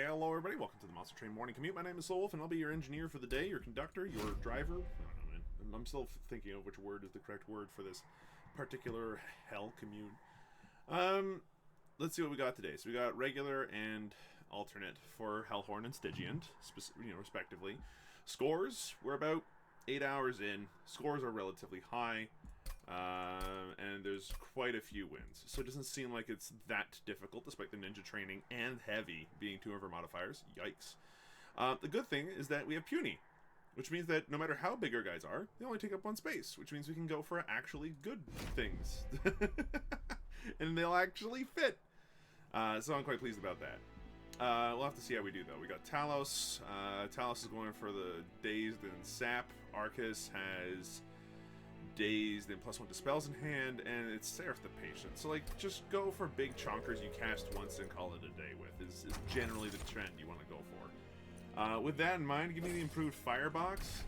Hello everybody, welcome to the Monster Train Morning Commute. My name is SlowWolf and I'll be your engineer for the day, your conductor, your driver. I don't know, man. I'm still thinking of which word is the correct word for this particular hell commute. Let's see what we got today. So we got regular and alternate for Hellhorn and Stygian, respectively. Scores, we're about 8 hours in. Scores are relatively high. And there's quite a few wins. So it doesn't seem like it's that difficult, despite the ninja training and heavy being two of our modifiers. Yikes. The good thing is that we have puny, which means that no matter how big our guys are, they only take up one space, which means we can go for actually good things. And they'll actually fit. So I'm quite pleased about that. We'll have to see how we do, though. We got Talos. Talos is going for the Dazed and Sap. Arcus has Dazed and +1 to spells in hand, and it's Seraph the Patient. So, like, just go for big chonkers you cast once and call it a day with, is generally the trend you want to go for. With that in mind, give me the improved Firebox.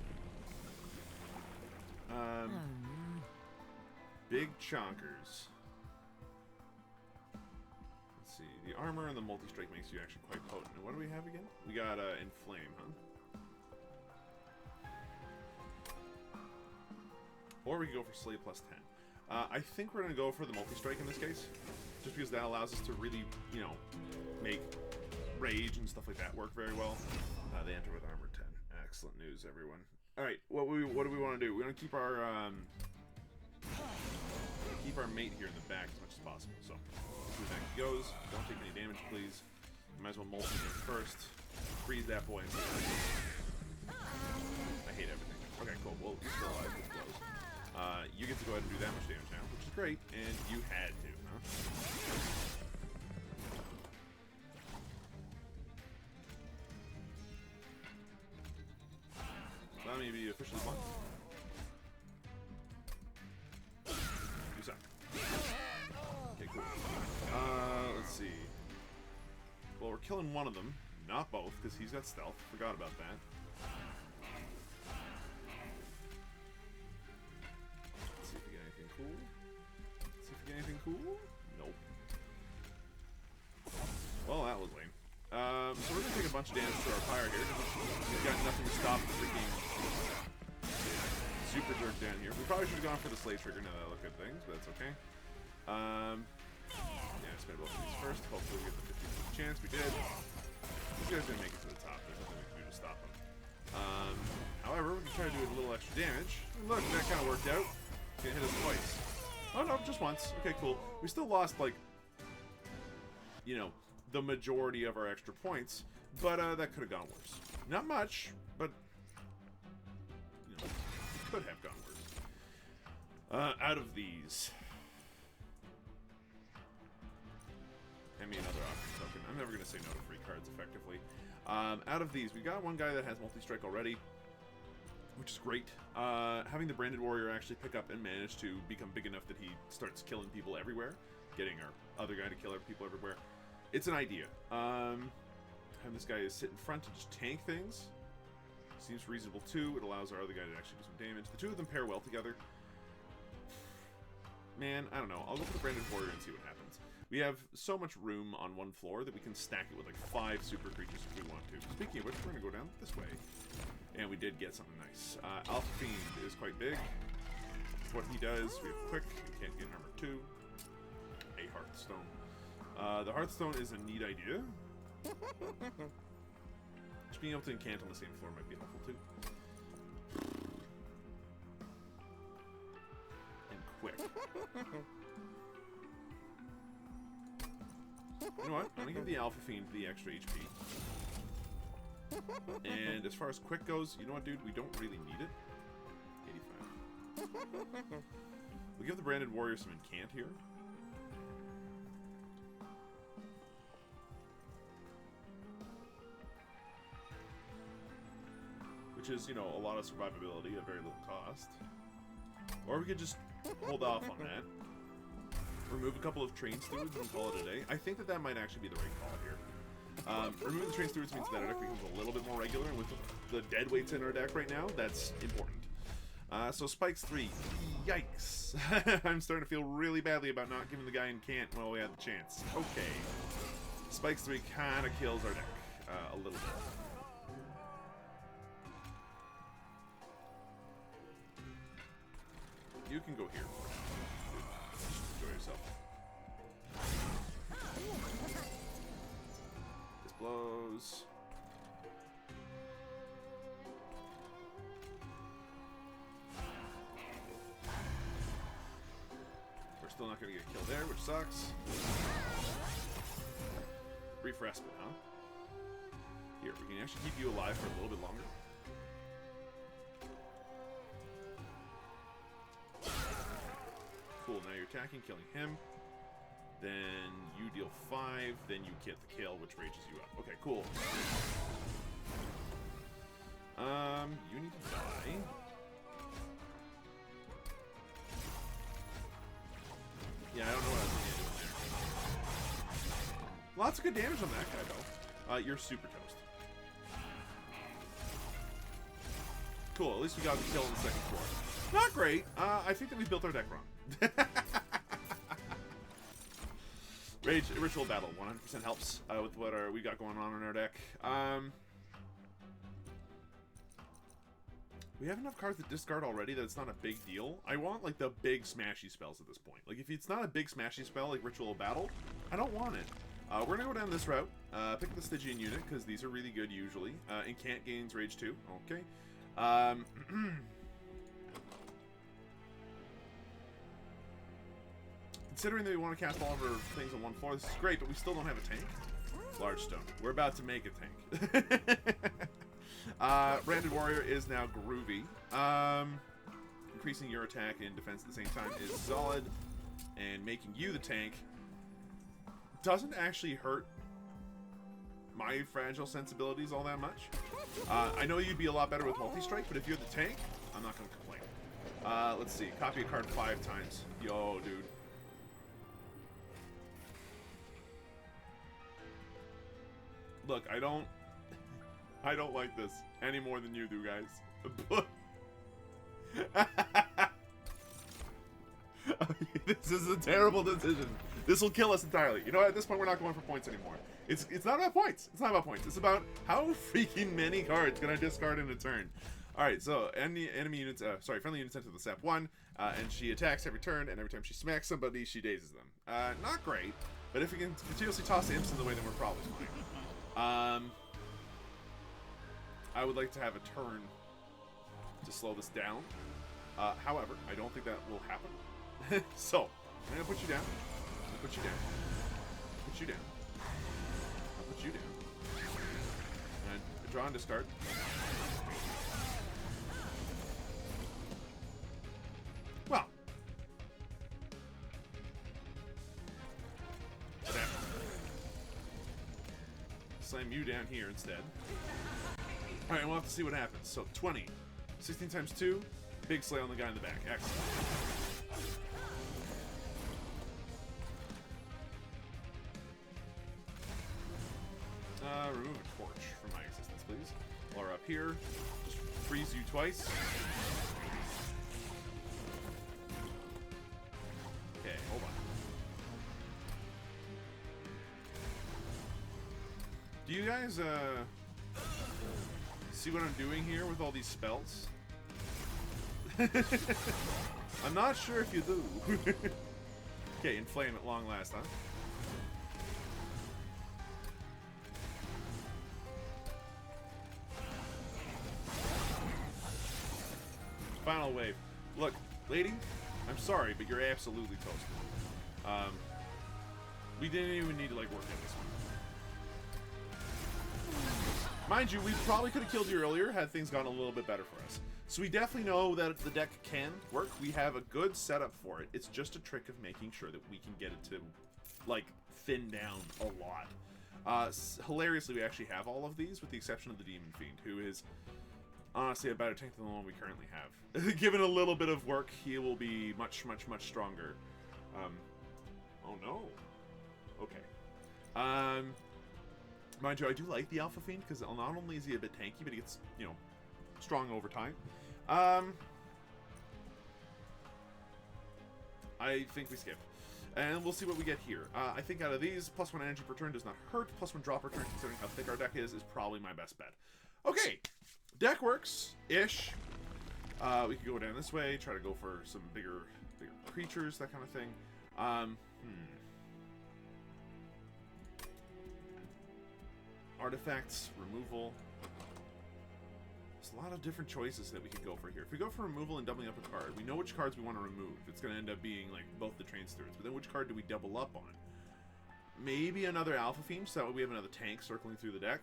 Big chonkers. Let's see, the armor and the multi-strike makes you actually quite potent. And what do we have again? We got Inflame, huh? Or we could go for Slay +10. I think we're going to go for the multi-strike in this case. Just because that allows us to really, make rage and stuff like that work very well. They enter with armor 10. Excellent news, everyone. Alright, what do we want to do? We want to keep our mate here in the back as much as possible. So, back he goes. Don't take any damage, please. You might as well multi him first. Freeze that boy. And I hate everything. Okay, cool. Well, he's still alive. It's close. You get to go ahead and do that much damage now, which is great, and you had to, huh? Allow me to be officially blunt. You suck. Okay, cool. Let's see. Well, we're killing one of them, not both, because he's got stealth. Forgot about that. Cool. See if we get anything cool. Nope. Well, that was lame. So we're gonna take a bunch of damage to our fire here. We've got nothing to stop the freaking super jerk down here. We probably should have gone for the Slay trigger now that I look at things, but that's okay. Yeah, spend both of these first. Hopefully we get the 50% chance. We did. These guys didn't make it to the top. There's nothing we can do to stop them. However, we can try to do a little extra damage. And look, that kind of worked out. Gonna hit us twice. Oh no, just once. Okay, cool. We still lost, like, the majority of our extra points, but that could have gone worse. Not much, but it could have gone worse. Out of these, hand me another option token. I'm never gonna say no to free cards effectively. Out of these, we got one guy that has multi-strike already, which is great. Having the Branded Warrior actually pick up and manage to become big enough that he starts killing people everywhere, getting our other guy to kill people everywhere. It's an idea. Having this guy sit in front and just tank things seems reasonable too. It allows our other guy to actually do some damage. The two of them pair well together. Man, I don't know. I'll go for the Branded Warrior and see what happens. We have so much room on one floor that we can stack it with like 5 super creatures if we want to. Speaking of which, we're going to go down this way. And we did get something nice. Alpha Fiend is quite big. What he does, we have Quick. We can't get armor 2. A Hearthstone. The Hearthstone is a neat idea. Just being able to incant on the same floor might be helpful too. And Quick. You know what? I'm going to give the Alpha Fiend the extra HP. And as far as Quick goes, you know what, dude? We don't really need it. 85. We'll give the Branded Warrior some incant here. Which is, a lot of survivability at very little cost. Or we could just hold off on that. Remove a couple of Train Stewards and call it a day. I think that might actually be the right call here. Removing the Train Stewards means that our deck becomes a little bit more regular, and with the dead weights in our deck right now, that's important. So Spikes 3. Yikes. I'm starting to feel really badly about not giving the guy incant while we had the chance. Okay. Spikes 3 kind of kills our deck. a little bit. You can go here. Enjoy yourself. This blows. We're still not going to get killed there, which sucks. Brief respite, huh? Here, we can actually keep you alive for a little bit longer. Cool, now you're attacking, killing him. Then you deal 5, then you get the kill, which rages you up. Okay, cool. You need to die. Yeah, I don't know what I was thinking of doing there. Lots of good damage on that guy, though. You're super toast. Cool, at least we got the kill on the second floor. Not great. I think that we built our deck wrong. Rage Ritual Battle 100% helps with what we got going on in our deck. We have enough cards that discard already that it's not a big deal. I want like the big smashy spells at this point. Like if it's not a big smashy spell like Ritual Battle, I don't want it. We're gonna go down this route. Pick the Stygian unit because these are really good usually. Incant gains Rage 2. Okay. Considering that we want to cast all of our things on one floor, this is great, but we still don't have a tank. Large stone. We're about to make a tank. Branded Warrior is now groovy. Increasing your attack and defense at the same time is solid. And making you the tank doesn't actually hurt my fragile sensibilities all that much. I know you'd be a lot better with multi-strike, but if you're the tank, I'm not going to complain. Let's see. Copy a card 5 times. Yo, dude. Look, I don't like this any more than you do, guys. This is a terrible decision. This will kill us entirely. You know what? At this point, we're not going for points anymore. It's not about points. It's not about points. It's about how freaking many cards can I discard in a turn. All right, so friendly units enter the step 1, and she attacks every turn, and every time she smacks somebody, she dazes them. Not great, but if we can continuously toss imps in the way, then we're probably fine. I would like to have a turn to slow this down. However, I don't think that will happen. So, I'm going to put you down. I'm going to put you down. Put you down. I'll put you down. And draw and discard. Well. Slam you down here instead. Alright, we'll have to see what happens. So, 20. 16 times 2. Big slay on the guy in the back. Excellent. Remove a torch from my existence, please. While we're up here, just freeze you twice. Okay, hold on. Do you guys, see what I'm doing here with all these spells? I'm not sure if you do. Okay, inflame at long last, huh? Final wave. Look, lady, I'm sorry, but you're absolutely toasted. We didn't even need to, like, work on this one. Mind you, we probably could have killed you earlier had things gone a little bit better for us. So we definitely know that the deck can work. We have a good setup for it. It's just a trick of making sure that we can get it to, like, thin down a lot. Hilariously, we actually have all of these, with the exception of the Demon Fiend, who is honestly a better tank than the one we currently have. Given a little bit of work, he will be much, much, much stronger. Oh no. Okay. Mind you, I do like the Alpha Fiend, because not only is he a bit tanky, but he gets, you know, strong over time. I think we skip. And we'll see what we get here. I think out of these, +1 energy per turn does not hurt. +1 drop per turn, considering how thick our deck is probably my best bet. Okay, deck works-ish. We could go down this way, try to go for some bigger creatures, that kind of thing. Artifacts, removal. There's a lot of different choices that we could go for here. If we go for removal and doubling up a card, we know which cards we want to remove. It's going to end up being like both the train stewards. But then which card do we double up on? Maybe another Alpha Theme, so that way we have another tank circling through the deck,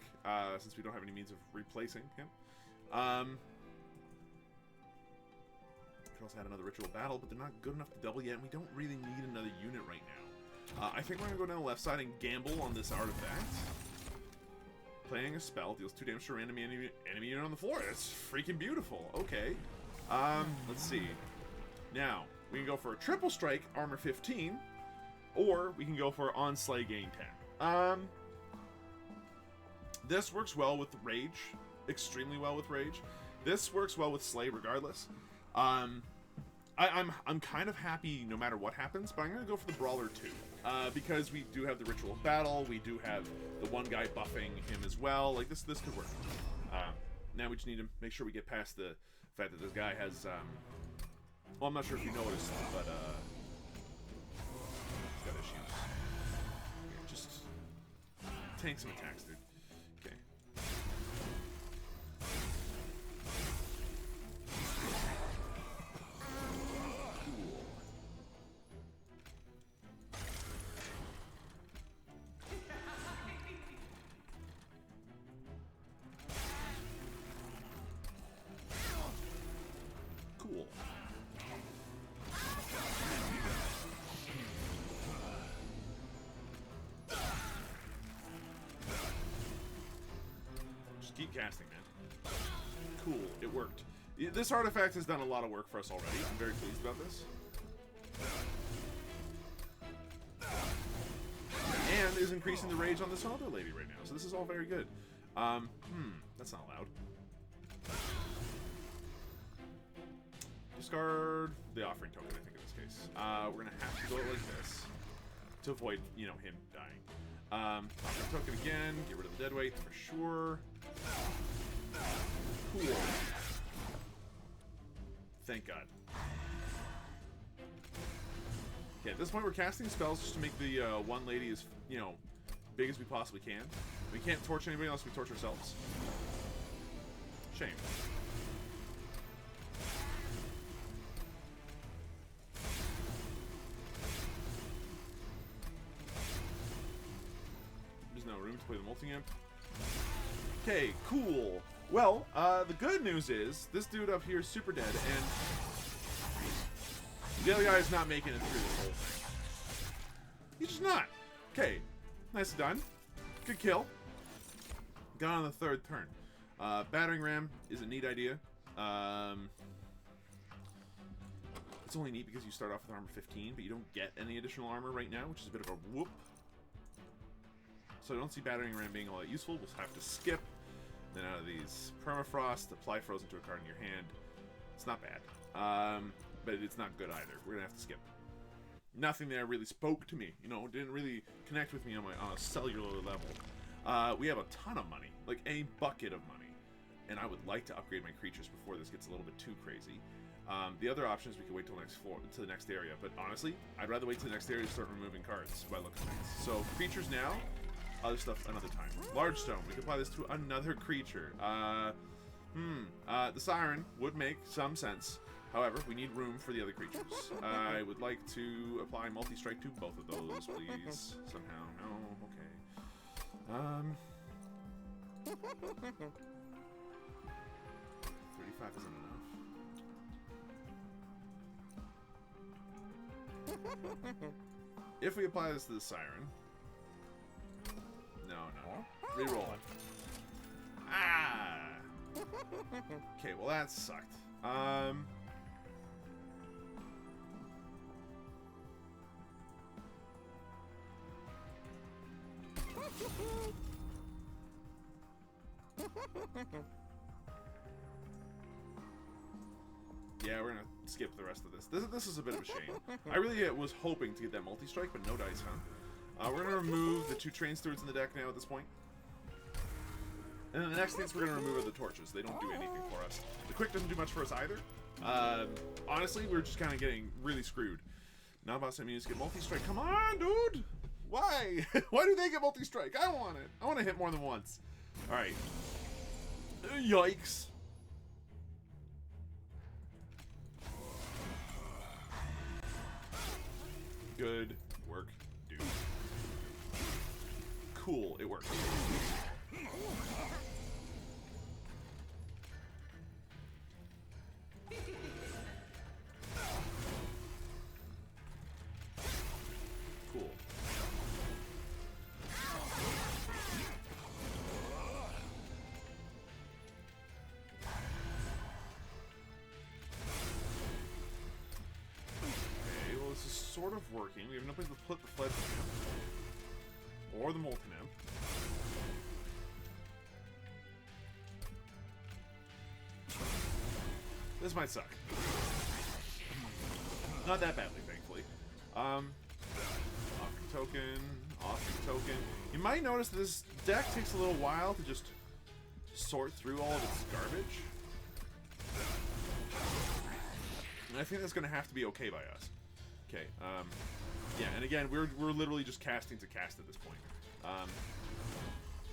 since we don't have any means of replacing him. We could also add another Ritual Battle, but they're not good enough to double yet, and we don't really need another unit right now. I think we're going to go down the left side and gamble on this artifact. Playing a spell deals 2 damage to an enemy unit on the floor. That's freaking beautiful. Okay. Let's see. Now, we can go for a triple strike, armor 15, or we can go for on slay, gain 10. This works well with rage, extremely well with rage. This works well with slay, regardless. I'm kind of happy no matter what happens, but I'm gonna go for the brawler too. Because we do have the Ritual of Battle, we do have the one guy buffing him as well. Like, this could work. Now we just need to make sure we get past the fact that this guy has, well, I'm not sure if you noticed, but, he's got issues. Okay, just tank some attacks, dude. Okay. Cool. Just keep casting, man. Cool, it worked. This artifact has done a lot of work for us already. I'm very pleased about this. And is increasing the rage on this other lady right now. So this is all very good. That's not allowed. Discard the offering token, I think, in this case. We're gonna have to go like this to avoid, you know, him dying. Offering token again, get rid of the deadweight for sure. Cool. Thank God. Okay, at this point we're casting spells just to make the one lady as, you know, big as we possibly can. We can't torch anybody else, we torch ourselves. Shame. There's no room to play the multi-imp. Okay, cool. Well, the good news is this dude up here is super dead, and the other guy is not making it through this whole thing. He's just not. Okay, nicely done. Good kill. Got on the 3rd turn. Battering ram is a neat idea. It's only neat because you start off with armor 15, but you don't get any additional armor right now, which is a bit of a whoop. So I don't see battering ram being all that useful. We'll have to skip. Then out of these, permafrost, apply frozen to a card in your hand. It's not bad, but it's not good either. We're gonna have to skip. Nothing there really spoke to me. You know, didn't really connect with me on a cellular level. We have a ton of money, like a bucket of money, and I would like to upgrade my creatures before this gets a little bit too crazy. The other option is we could wait till the next area, but honestly, I'd rather wait till the next area to start removing cards by looking at things. So creatures now. Other stuff another time. Large stone. We can apply this to another creature. The siren would make some sense. However, we need room for the other creatures. I would like to apply multi-strike to both of those, please. Somehow. No, okay. 35 isn't enough. If we apply this to the siren. No. Reroll it. Ah! Okay, well that sucked. Yeah, we're gonna skip the rest of this. This is a bit of a shame. I really was hoping to get that multi-strike, but no dice, huh? We're going to remove the 2 train stewards in the deck now at this point. And then the next things we're going to remove are the torches. They don't do anything for us. The quick doesn't do much for us either. Honestly, we're just kind of getting really screwed. Non-boss enemies get multi-strike. Come on, dude! Why? Why do they get multi-strike? I want it. I want to hit more than once. Alright. Yikes. Good work, dude. Cool, it worked. Cool. Sort of working. We have no place to put the Fledgling Imp. Or the Molten Imp. This might suck. Not that badly, thankfully. Offering token. Offering token. You might notice that this deck takes a little while to just sort through all of its garbage. And I think that's going to have to be okay by us. Okay, yeah, and again, we're literally just casting to cast at this point.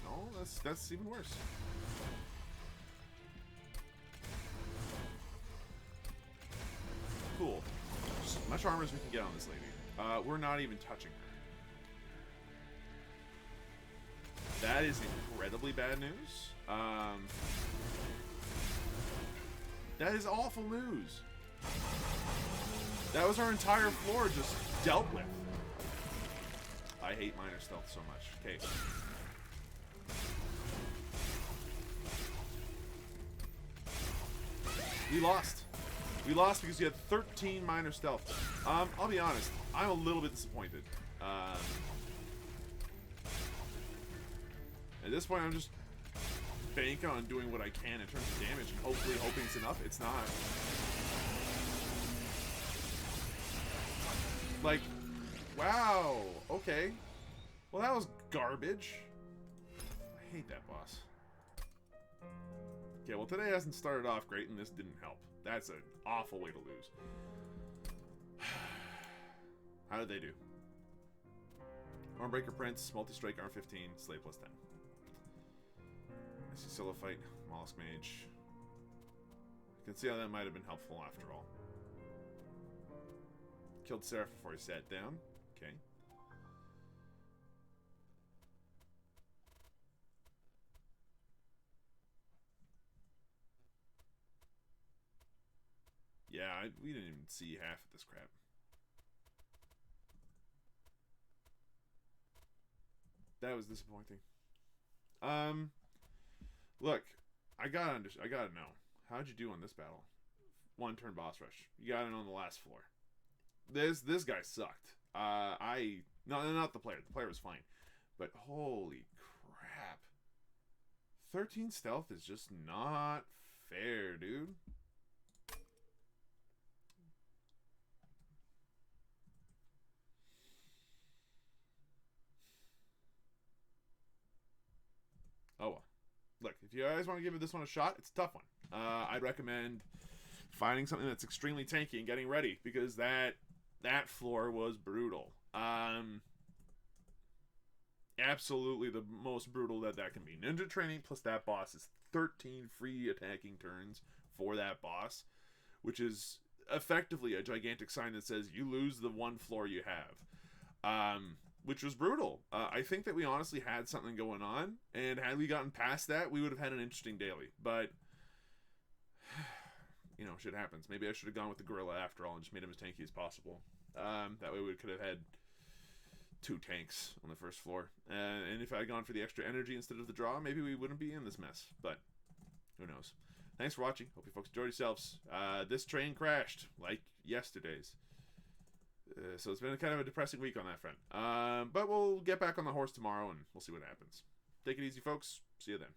No, that's even worse. Cool. Just as much armor as we can get on this lady. We're not even touching her. That is incredibly bad news. That is awful news. That was our entire floor just dealt with. I hate minor stealth so much. Okay. We lost. We lost because you had 13 minor stealth. I'll be honest. I'm a little bit disappointed. At this point, I'm just banking on doing what I can in terms of damage and hopefully hoping it's enough. It's not. Like, wow, okay. Well, that was garbage. I hate that boss. Okay, well, today hasn't started off great, and this didn't help. That's an awful way to lose. How did they do? Armbreaker Prince, Multi-Strike, Arm 15, Slay plus 10. I see Solo Fight, Mollusk Mage. You can see how that might have been helpful after all. Killed Seraph before he sat down. Okay. Yeah, we didn't even see half of this crap. That was disappointing. Look, I gotta know. How'd you do on this battle? 1 turn boss rush. You got it on the last floor. This guy sucked. No, not the player. The player was fine. But holy crap. 13 stealth is just not fair, dude. Oh well. Look, if you guys want to give this one a shot, it's a tough one. I'd recommend finding something that's extremely tanky and getting ready, because that floor was brutal. Absolutely the most brutal that can be. Ninja training plus that boss is 13 free attacking turns for that boss, which is effectively a gigantic sign that says you lose the 1 floor you have. Which was brutal. I think that we honestly had something going on, and had we gotten past that, we would have had an interesting daily. But, you know, shit happens. Maybe I should have gone with the gorilla after all and just made him as tanky as possible. That way we could have had 2 tanks on the first floor. And if I had gone for the extra energy instead of the draw, maybe we wouldn't be in this mess. But, who knows. Thanks for watching. Hope you folks enjoyed yourselves. This train crashed, like yesterday's. So it's been kind of a depressing week on that front. But we'll get back on the horse tomorrow and we'll see what happens. Take it easy, folks. See you then.